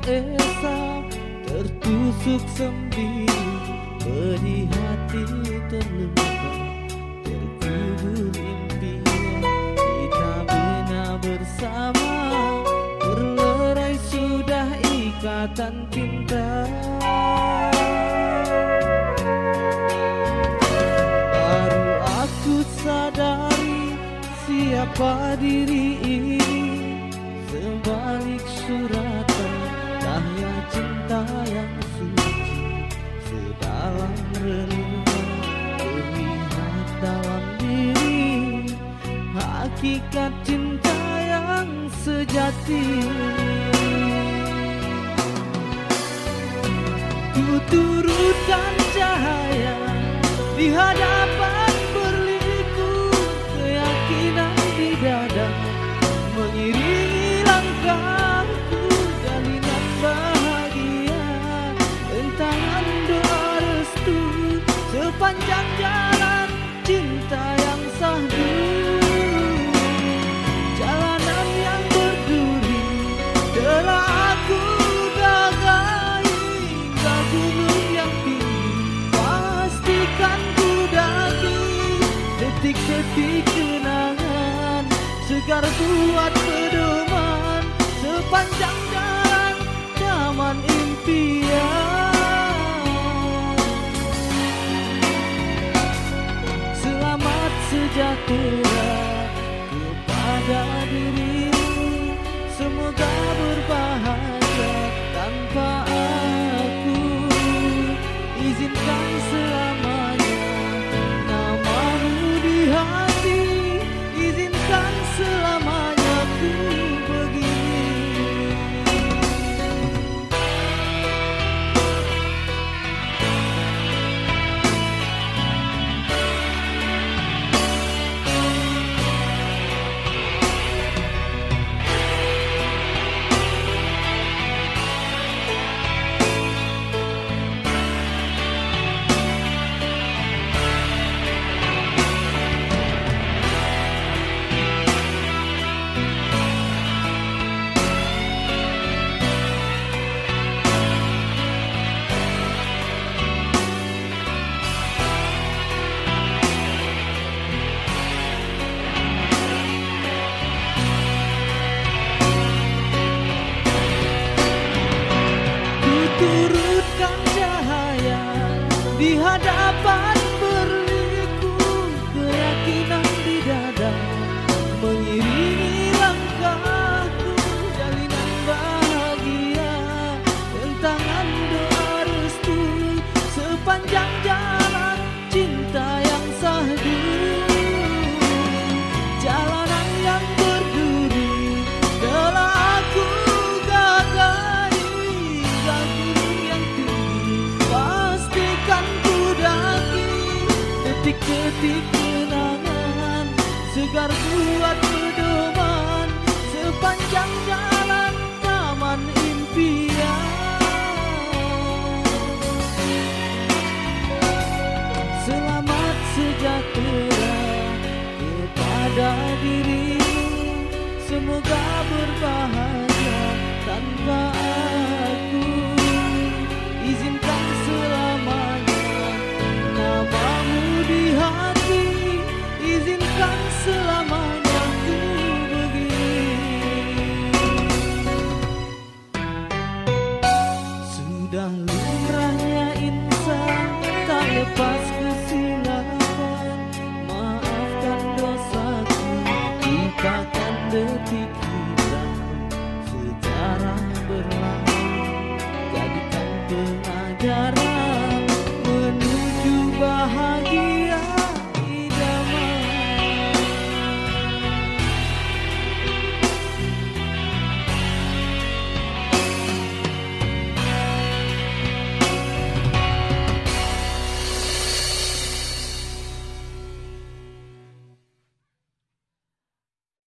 esa, tertusuk sendiri, pedih hati terluka, terkubur impian kita bina bersama, terlerai sudah ikatan cinta. Baru aku sadari siapa diri ini, sebalik suratan cahaya cinta yang suci, sedalam renungan terlihat dalam diri, hakikat cinta yang sejati. Ku turutkan cahaya di hadapan berliku, keyakinan di dada mengiringi langkahku, jalinan bahagia, rentangan doa restu, sepanjang jalan cinta yang sahdu. Jalanan yang berduri telah aku gagai, hingga gunung yang tinggi pastikan ku daki, detik-detik kenangan segar buat pedoman, sepanjang jalan taman impian. Selamat sejahtera kepada dirimu, semoga berbahagia tanpa aku. Izinkan selamanya namamu di hati, izinkan selamanya ku begini. Turutkan cahaya di hadapan berliku, keyakinan di dada mengiringi langkahku, jalinan bahagia, rentangan doa restu, sepanjang jalan cinta yang sahdu. Jalanan yang berduri telah aku gagai, detik-detik kenangan segar buat pedoman, sepanjang jalan taman impian. Selamat sejahtera kepada dirimu, semoga berbahagia